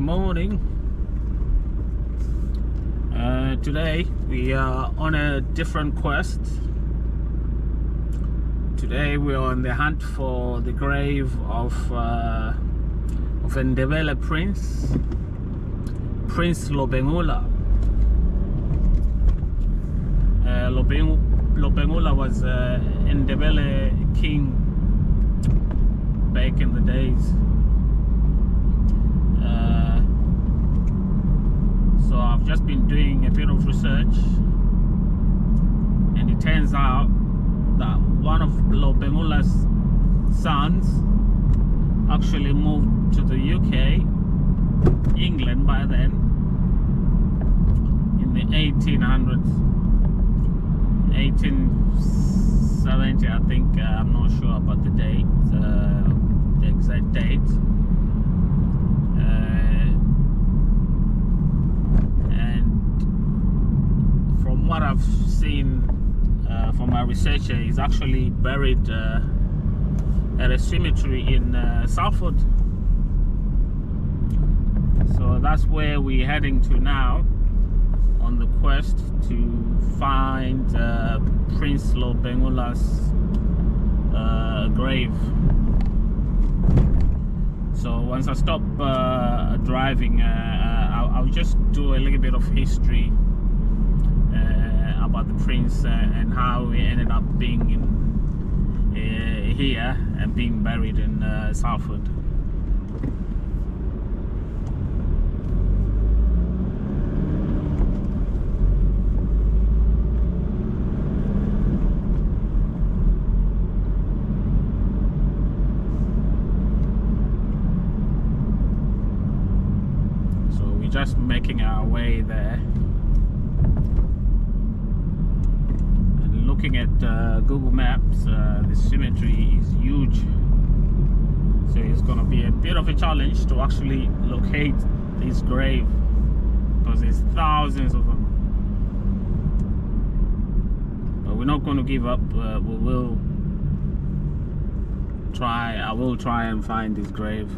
morning. Today we are on a different quest. Today we are on the hunt for the grave of Ndebele Prince Lobengula. Lobengula was Ndebele king back in the days. So I've just been doing a bit of research, and it turns out that one of Lobengula's sons actually moved to the UK, England by then, in the 1800s, 1870, I think. I'm not sure about the date, the exact date. What I've seen from my researcher, is actually buried at a cemetery in Salford. So that's where we're heading to now, on the quest to find Prince Lobengula's grave. So once I stop driving, I'll just do a little bit of history about the prince and how he ended up being in here and being buried in Salford. So we're just making our way there. Looking at Google Maps, the cemetery is huge, so it's going to be a bit of a challenge to actually locate this grave, because there's thousands of them. But we're not going to give up. I will try and find this grave.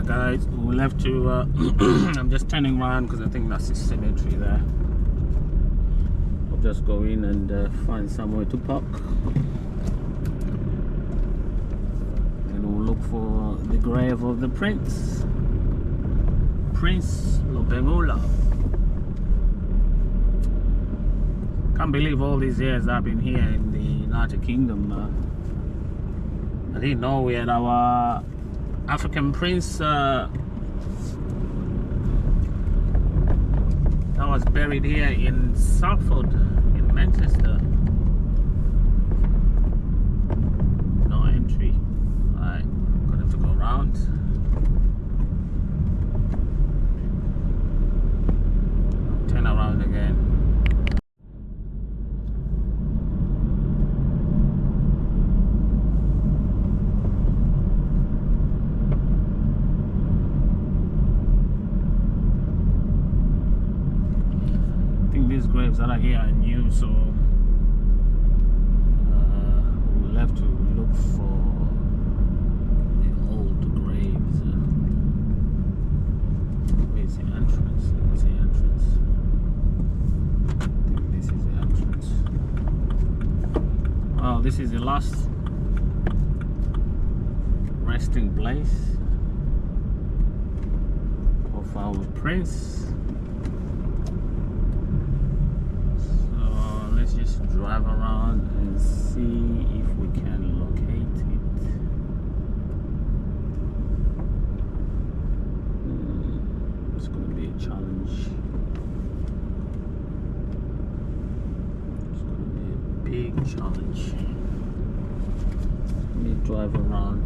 Guys, we'll have to I'm just turning around because I think that's the cemetery there. I'll just go in and find somewhere to park, and we'll look for the grave of the Prince Lobengula. Can't believe all these years I've been here in the United Kingdom. I didn't know we had our African prince that was buried here in Salford, in Manchester. No entry. Alright, gonna have to go around. Turn around again. These graves that are here are new, so we'll have to look for the old graves. Where's the entrance? Where's the entrance? I think this is the entrance. Oh, this is the last resting place of our prince. Let's just drive around and see if we can locate it. It's going to be a challenge. It's going to be a big challenge. Let me drive around.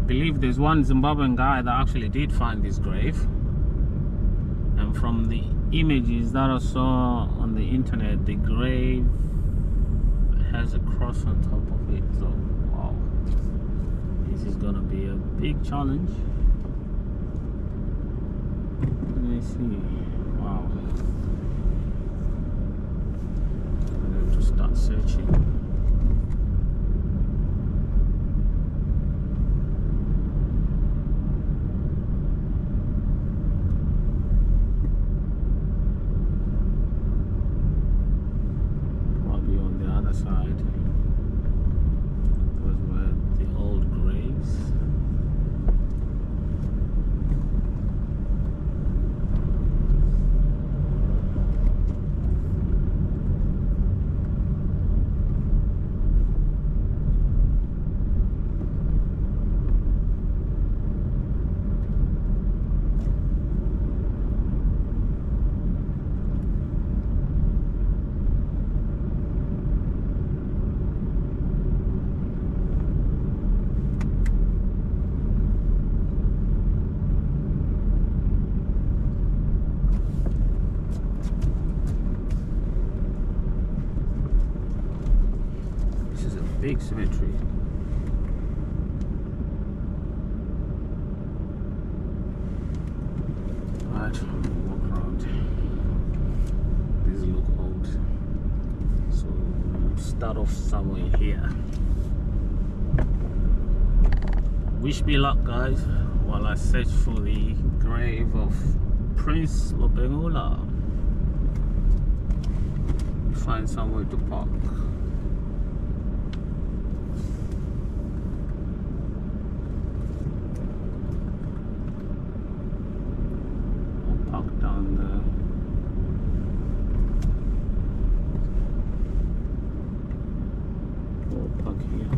I believe there's one Zimbabwean guy that actually did find this grave, and from the images that I saw on the internet, the grave has a cross on top of it. So wow, this is gonna be a big challenge. Let me see. Wow, I'm going to start searching. Side. Those were the old graves. Big cemetery. Right, walk around. These look old, so we'll start off somewhere here. Wish me luck, guys, while I search for the grave of Prince Lobengula. Find somewhere to park. Down there. We'll park here.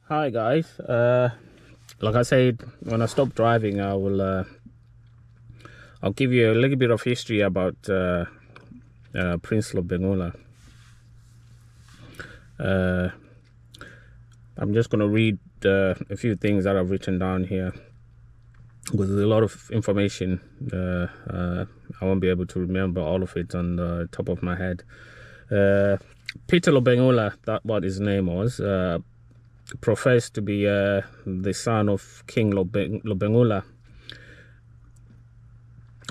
Hi guys, like I said, when I stop driving, I will I'll give you a little bit of history about Prince Lobengula. I'm just going to read a few things that I've written down here, because there's a lot of information. I won't be able to remember all of it on the top of my head. Peter Lobengula, that's what his name was, professed to be the son of King Lobengula,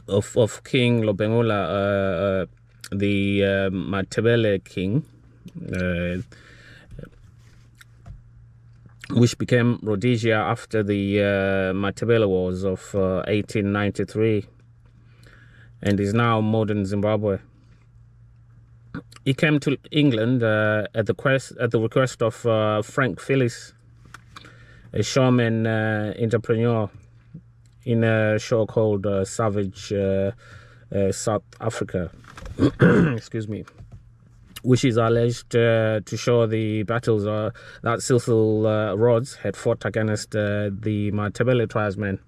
of King Lobengula, the Matabele king, which became Rhodesia after the Matabele Wars of 1893, and is now modern Zimbabwe. He came to England at the request of Frank Phillis, a showman entrepreneur, in a show called Savage South Africa, excuse me, which is alleged to show the battles that Cecil Rhodes had fought against the Matabele tribesmen.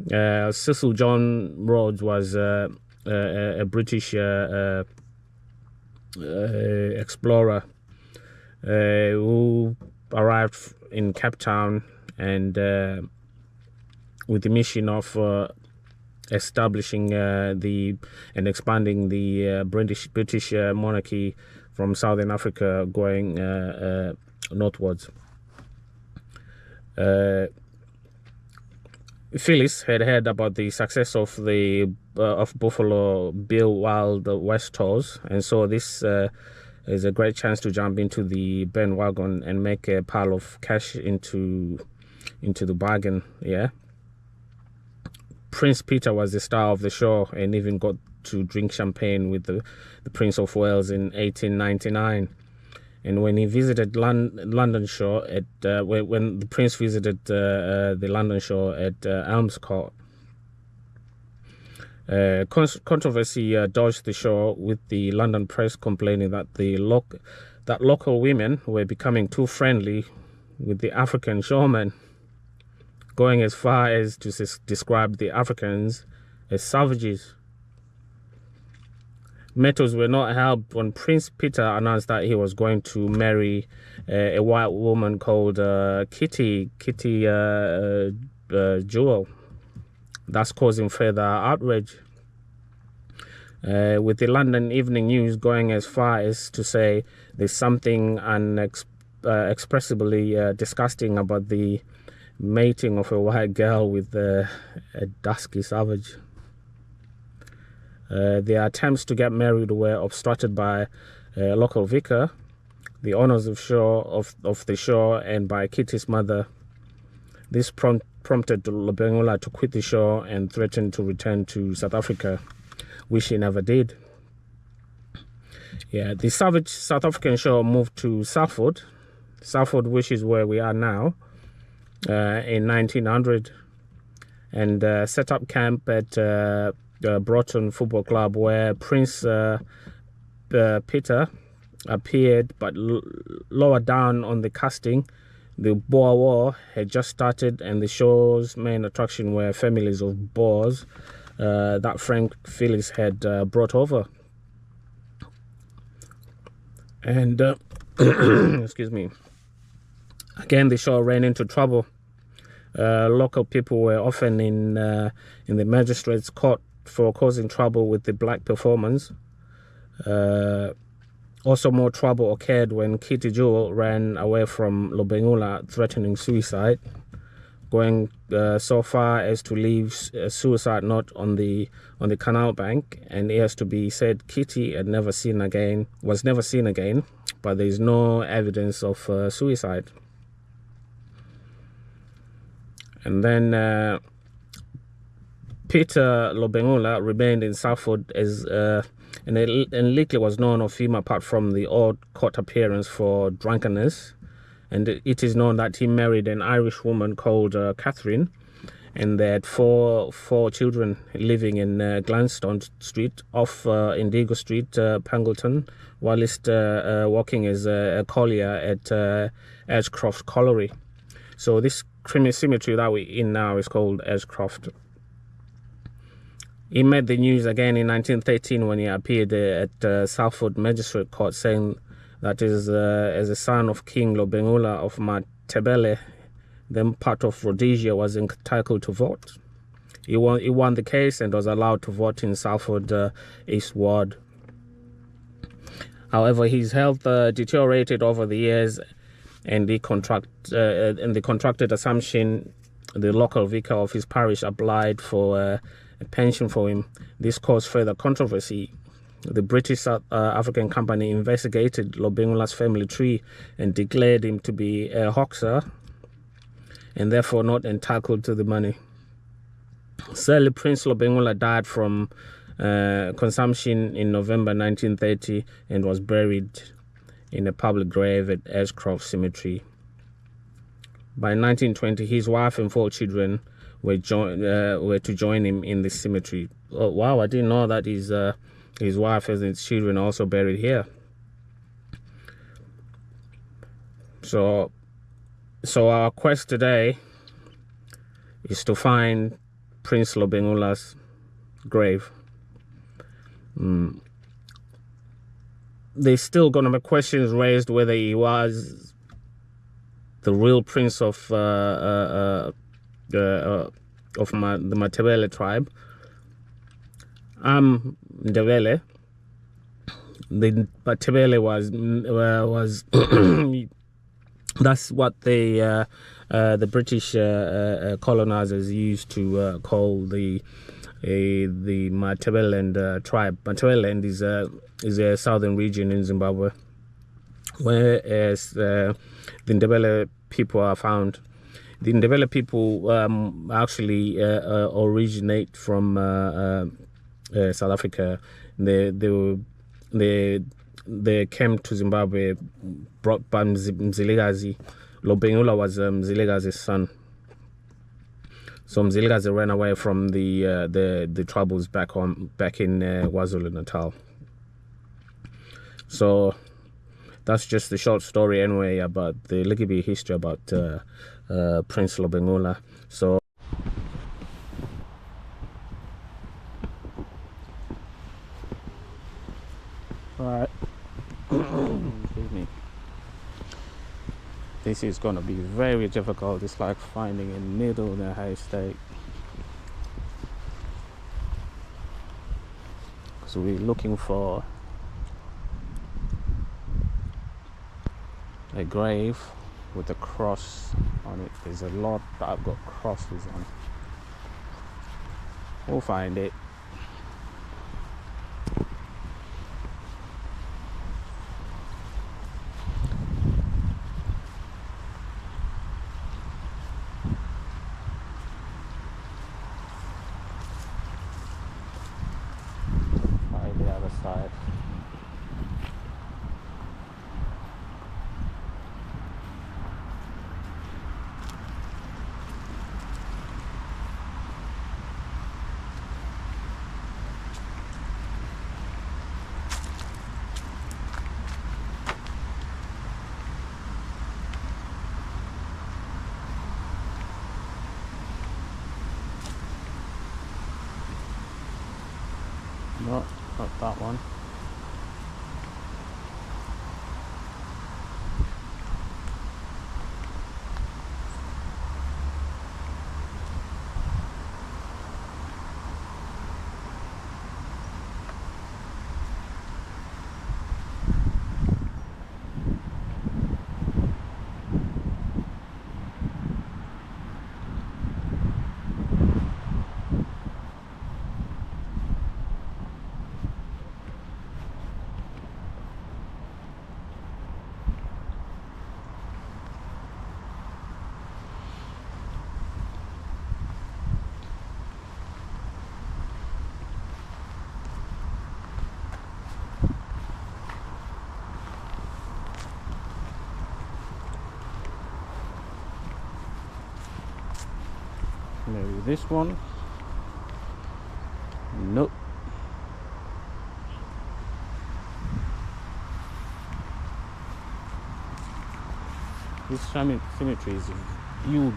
Cecil John Rhodes was a British explorer who arrived in Cape Town and with the mission of establishing and expanding the British monarchy from Southern Africa, going northwards. Phyllis had heard about the success of Buffalo Bill Wild West tours, and so this is a great chance to jump into the bandwagon and make a pile of cash into the bargain. Yeah. Prince Peter was the star of the show and even got to drink champagne with the Prince of Wales in 1899. And when he visited London show when the Prince visited the London show at Elms Court, controversy dodged the show, with the London press complaining that local women were becoming too friendly with the African showmen, going as far as to describe the Africans as savages. Matters were not helped when Prince Peter announced that he was going to marry a white woman called Kitty Jewel, thus causing further outrage, with the London Evening News going as far as to say there's something inexpressibly disgusting about the mating of a white girl with a dusky savage. Their attempts to get married were obstructed by a local vicar, the owners of the show, and by Kitty's mother. This prompted Lobengula to quit the show and threatened to return to South Africa, which he never did. Yeah, the Savage South African show moved to Salford, which is where we are now, in 1900, and set up camp at Broughton Football Club, where Prince Peter appeared, but lower down on the casting, the Boer War had just started, and the show's main attraction were families of Boers that Frank Phillis had brought over. And excuse me. Again, the show ran into trouble. Local people were often in the magistrate's court for causing trouble with the black performance. Also, more trouble occurred when Kitty Jewel ran away from Lobengula, threatening suicide, going so far as to leave a suicide note on the canal bank. And it has to be said, Kitty was never seen again, but there is no evidence of suicide. And then Peter Lobengula remained in Salford as and little was known of him apart from the odd court appearance for drunkenness. And it is known that he married an Irish woman called Catherine, and they had four children living in Gladstone Street off Indigo Street, Pangleton, whilst working as a collier at Edgecroft Colliery. So this cemetery that we're in now is called Edgecroft. He made the news again in 1913 when he appeared at Salford Magistrate Court, saying that as a son of King Lobengula of Matabele, then part of Rhodesia, was entitled to vote. He won the case and was allowed to vote in Salford East Ward. However, his health deteriorated over the years, and the contracted assumption, the local vicar of his parish applied for a pension for him. This caused further controversy. The British South African company investigated Lobengula's family tree and declared him to be a hoaxer and therefore not entitled to the money. Sadly, Prince Lobengula died from consumption in November 1930 and was buried in a public grave at Ashcroft Cemetery. By 1920, his wife and 4 children were to join him in the cemetery. Oh, wow, I didn't know that his wife and his children are also buried here. So our quest today is to find Prince Lobengula's grave. There's still going to be questions raised whether he was the real prince of the Matabele tribe. I'm Ndebele. The Matabele was that's what the British colonizers used to call the Matabeleland tribe. Matabeleland is a southern region in Zimbabwe, whereas the Ndebele people are found. The Ndebele people actually originate from South Africa. They came to Zimbabwe brought by Mzilikazi. Lobengula was Mzilikazi's son. So Mzilikazi ran away from the troubles back in KwaZulu-Natal. So that's just the short story anyway about the little bit history about Prince Lobengula. So alright. Excuse me. This is going to be very difficult. It's like finding a needle in a haystack. So we're looking for a grave with a cross on it. There's a lot that I've got crosses on. We'll find it. Side. No, not that one. Maybe this one. Nope. This cemetery is huge.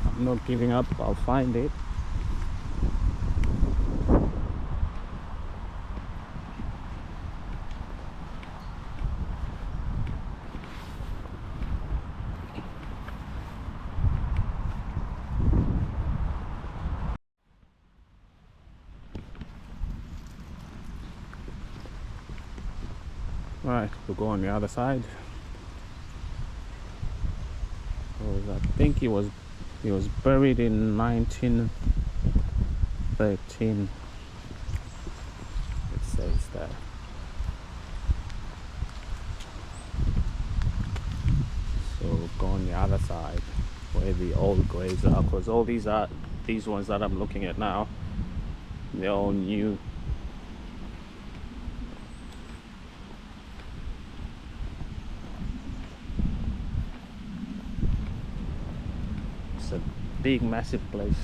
I'm not giving up. I'll find it. Right, we'll go on the other side. I think he was buried in 1913. It says that. So we'll go on the other side where the old graves are, because all these ones that I'm looking at now, they're all new. It's a big, massive place.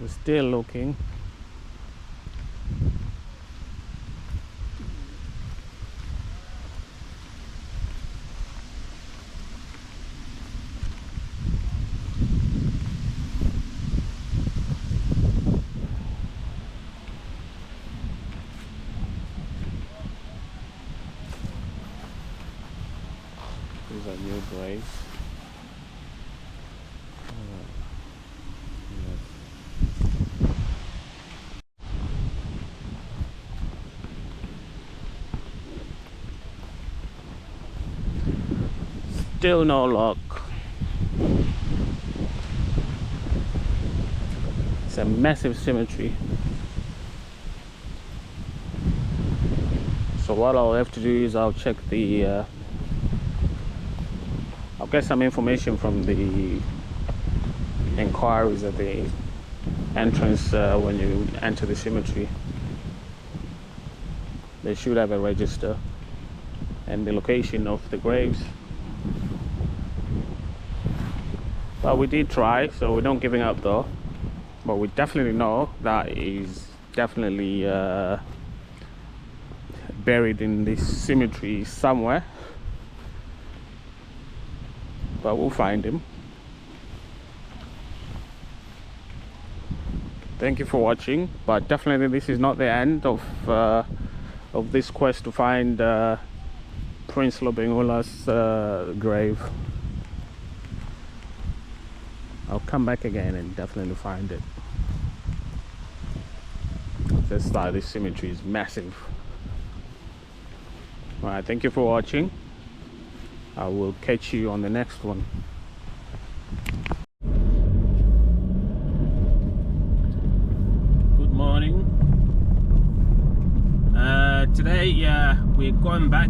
We're still looking. These are new graves. Still no luck. It's a massive cemetery. So what I'll have to do is I'll check the I'll get some information from the inquiries at the entrance when you enter the cemetery. They should have a register and the location of the graves. But we did try, so we're not giving up though. But we definitely know that is definitely buried in this cemetery somewhere. But we'll find him. Thank you for watching, but definitely this is not the end of this quest to find Prince Lobengula's grave. I'll come back again and definitely find it. This cemetery is massive. Alright, thank you for watching. I will catch you on the next one. Good morning. Today we're going back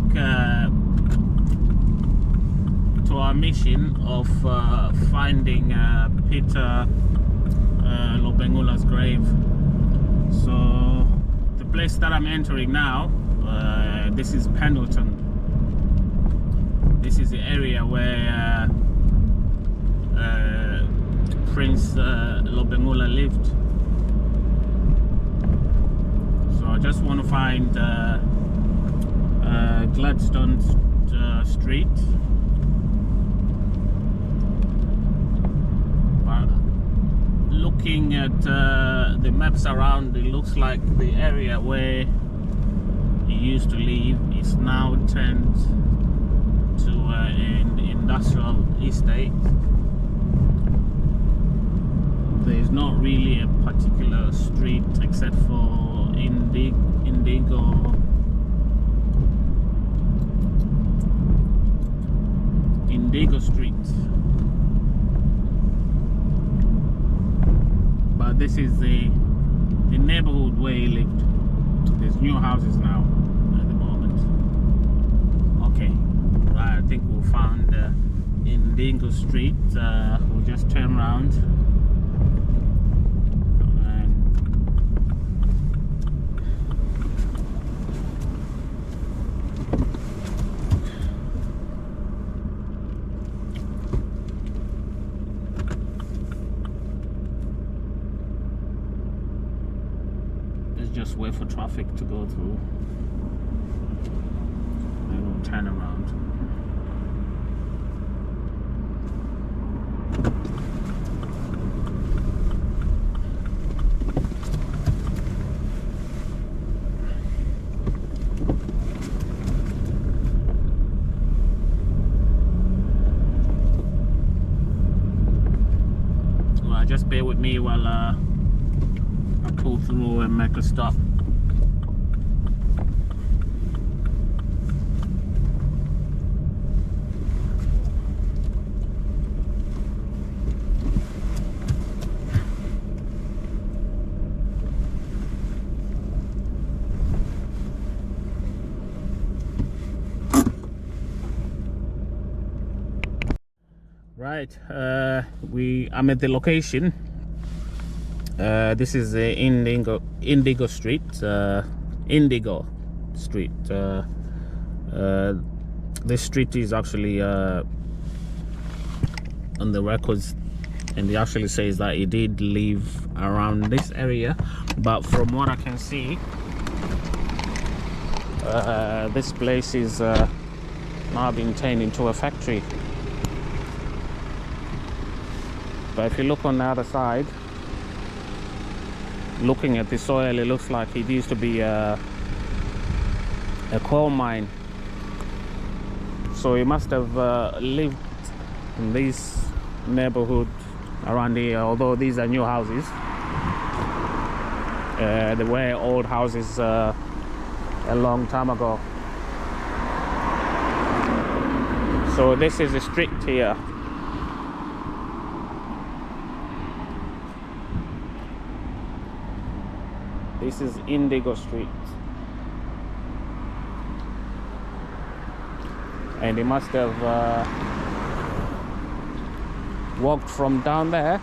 to our mission of finding Peter Lobengula's grave. So the place that I'm entering now, this is Pendleton. This is the area where Prince Lobengula lived. So I just want to find Gladstone Street. But looking at the maps around, it looks like the area where he used to live is now turned to an industrial estate. There's not really a particular street except for Indigo Street. But this is the neighborhood where he lived. There's new houses now at the moment. Okay, right, I think we'll find Indigo Street. We'll just turn around. Just wait for traffic to go through, then we'll turn around. Well, just bear with me while I pull through and make a stop. Right, I'm at the location. This is Indigo Street. Indigo Street. This street is actually on the records, and it actually says that he did live around this area. But from what I can see, this place is now being turned into a factory. But if you look on the other side, looking at the soil, it looks like it used to be a coal mine. So he must have lived in this neighborhood around here, although these are new houses. They were old houses a long time ago. So this is the street here. This is Indigo Street, and he must have walked from down there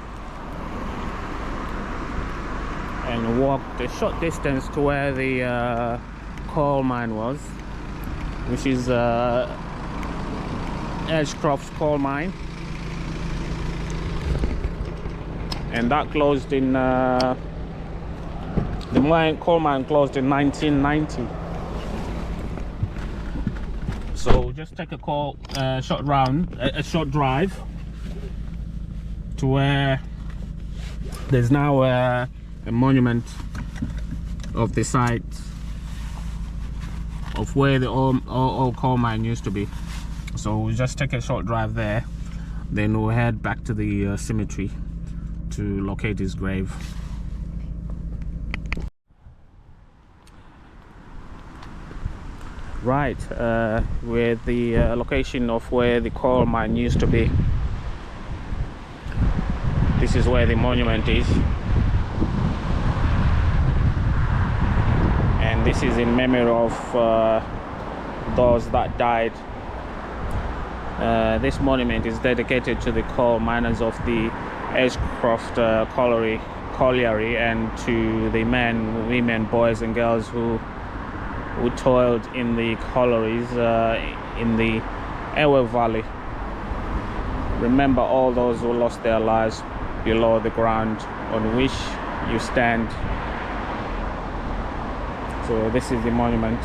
and walked a short distance to where the coal mine was, which is Edgecroft coal mine, and that closed in the coal mine closed in 1990. So just take a short drive to where there's now a monument of the site of where the old coal mine used to be. So we'll just take a short drive there, then we'll head back to the cemetery to locate his grave. Right, we're at the location of where the coal mine used to be. This is where the monument is, and this is in memory of those that died. This monument is dedicated to the coal miners of the Edgecroft colliery and to the men, women, boys and girls who toiled in the collieries in the Ewe Valley. Remember all those who lost their lives below the ground on which you stand. So this is the monument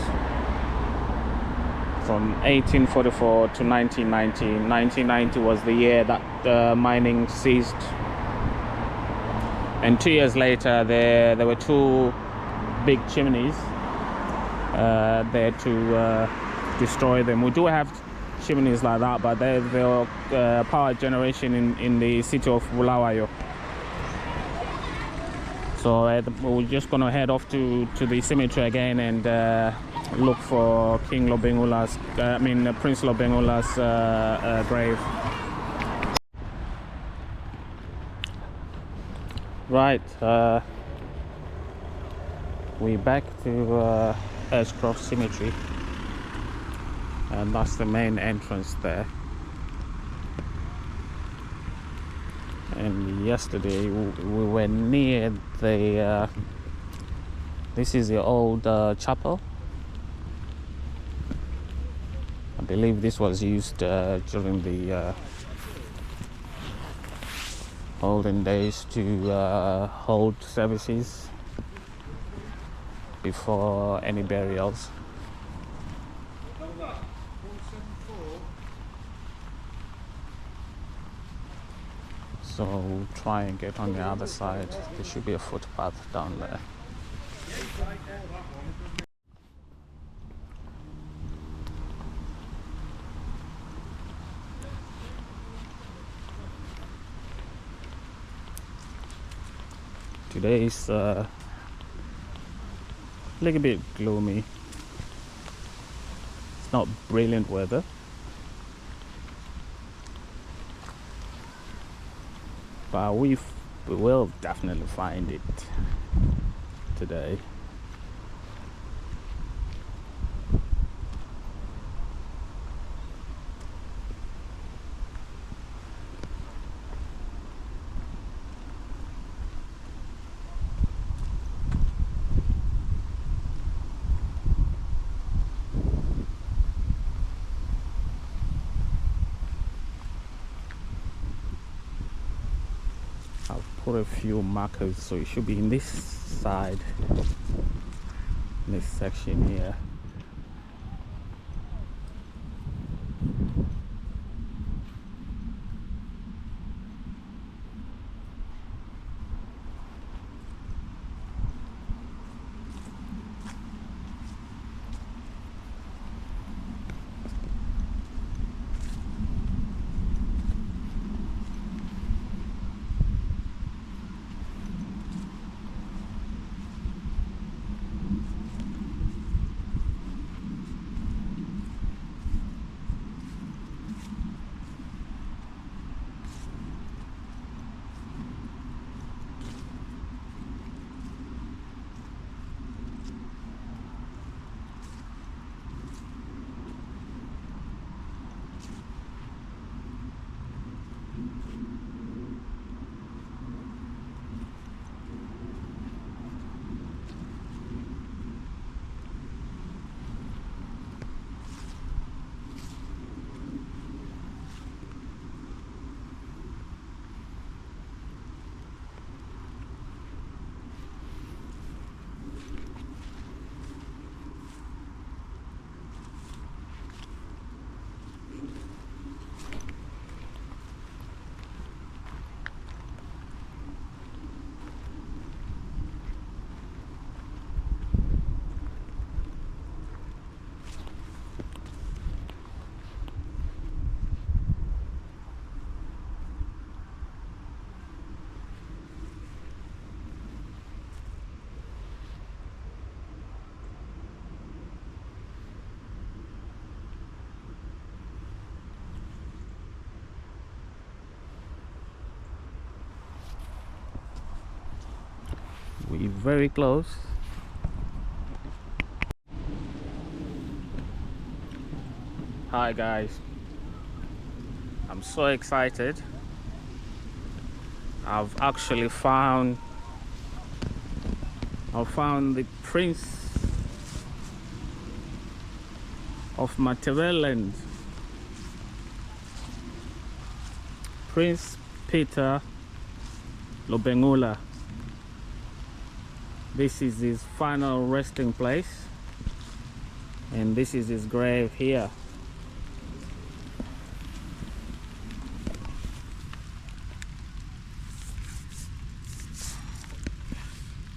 from 1844 to 1990. 1990 was the year that mining ceased, and 2 years later there were two big chimneys there to destroy them. We do have chimneys like that, but they're power generation in the city of Bulawayo. So we're just gonna head off to the cemetery again and look for King Lobengula's, Prince Lobengula's grave. Right, we're back to Edgecroft Cemetery, and that's the main entrance there. yesterday we were near the this is the old chapel. I believe this was used during the olden days to hold services before any burials. So we'll try and get on the other side. There should be a footpath down there. Today is a little bit gloomy. It's not brilliant weather. But we will definitely find it today. I'll put a few markers, so it should be in this side, in this section here. We're very close. Hi guys, I'm so excited. I've actually found the Prince of Matabeleland, Prince Peter Lobengula. This is his final resting place, and this is his grave here.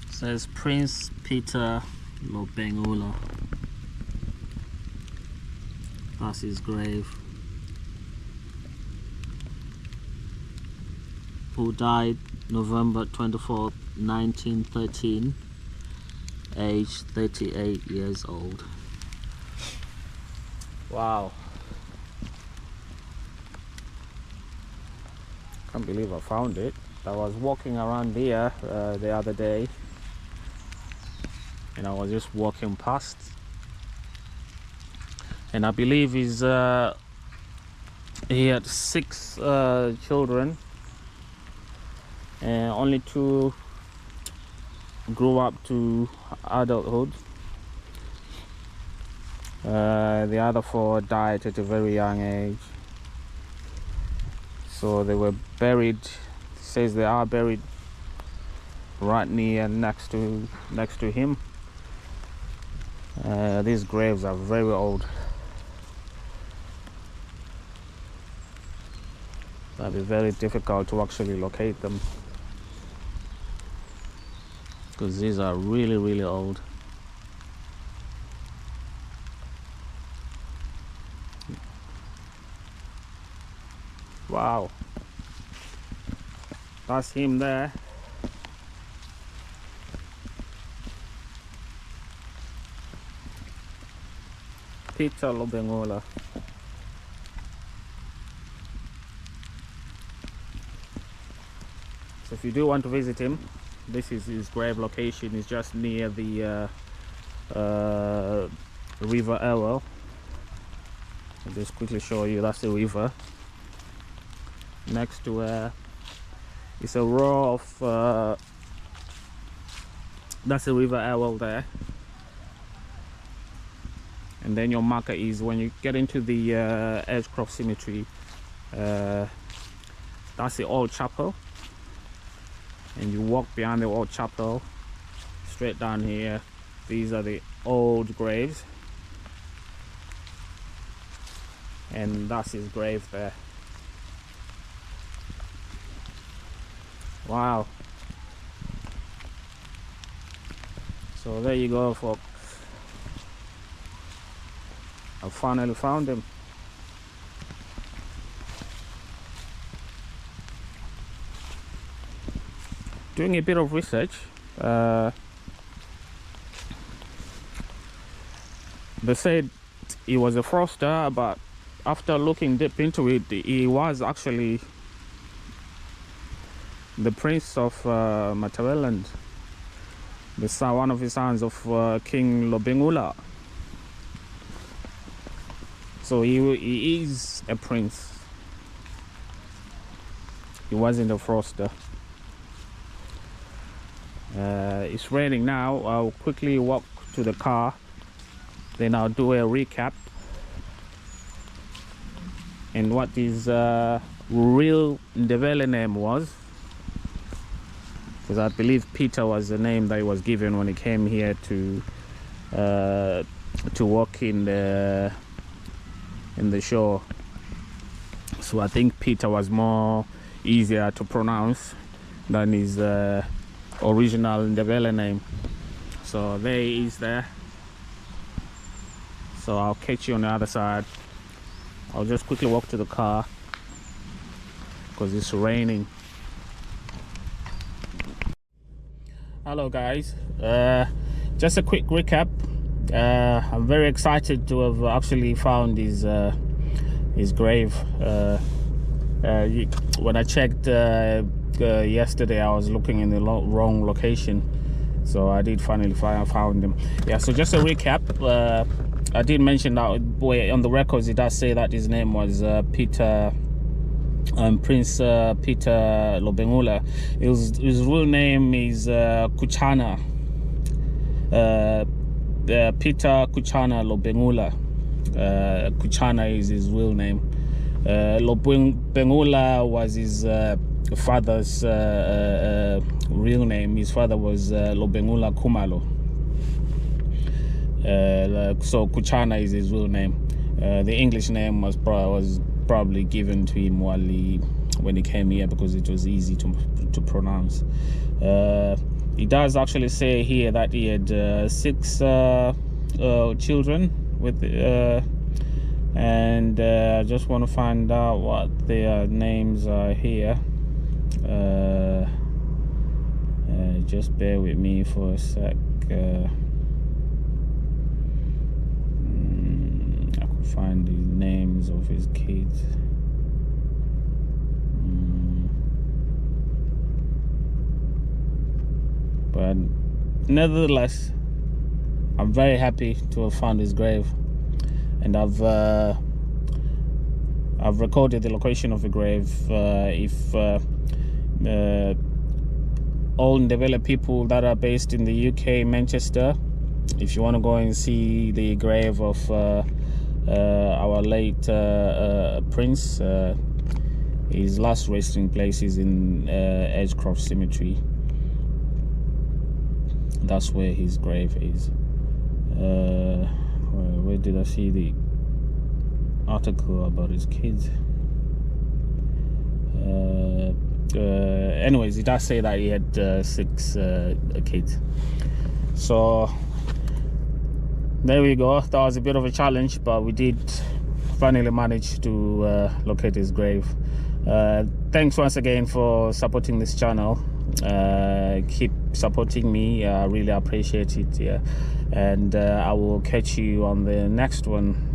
It says Prince Peter Lobengula. That's his grave. Who died November 24th, 1913. Age 38 years old. Wow. Can't believe I found it. I was walking around here the other day, and I was just walking past, and I believe he had 6 children, Only 2 grew up to adulthood. The other 4 died at a very young age. So they were buried. It says they are buried right near next to him. These graves are very old. That'd be very difficult to actually locate them, because these are really, really old. Wow, that's him there. Peter Lobengula. So if you do want to visit him, this is his grave location. Is just near the River Elwell. I'll just quickly show you. That's the river. Next to it's a row of that's the River Elwell there. And then your marker is when you get into the Edgecroft Cemetery. That's the old chapel, and you walk behind the old chapel straight down here. These are the old graves, and that's his grave there. Wow. So there you go, folks. I finally found him. Doing a bit of research, they said he was a froster, but after looking deep into it, he was actually the Prince of Matabeleland, one of the sons of King Lobengula. So he is a prince. He wasn't a froster. It's raining now. I'll quickly walk to the car, then I'll do a recap and what his real Ndebele name was, because I believe Peter was the name that he was given when he came here to work in the shore. So I think Peter was more easier to pronounce than his original Ndebele name. So there he is there. So I'll catch you on the other side. I'll just quickly walk to the car because it's raining. Hello guys, just a quick recap. I'm very excited to have actually found his grave. When I checked yesterday, I was looking in the wrong location, so I did finally found him. Yeah, so just a recap. I did mention that on the records it does say that his name was Peter, Prince Peter Lobengula. His real name is Kuchana, Peter Kuchana Lobengula. Kuchana is his real name. Lobengula was his father's real name. His father was Lobengula Khumalo. So Kuchana is his real name. The English name was probably given to him when he came here because it was easy to pronounce. He does actually say here that he had 6 children with, and I just want to find out what their names are here. Just bear with me for a sec. I could find the names of his kids. But nevertheless, I'm very happy to have found his grave, and I've recorded the location of the grave. If all Ndebele people that are based in the UK, Manchester. If you want to go and see the grave of our late Prince, his last resting place is in Edgecroft Cemetery. That's where his grave is. Where did I see the article about his kids? Anyways, he does say that he had 6 kids. So there we go. That was a bit of a challenge, but we did finally manage to locate his grave. Thanks once again for supporting this channel. Keep supporting me. I really appreciate it. Yeah, and I will catch you on the next one.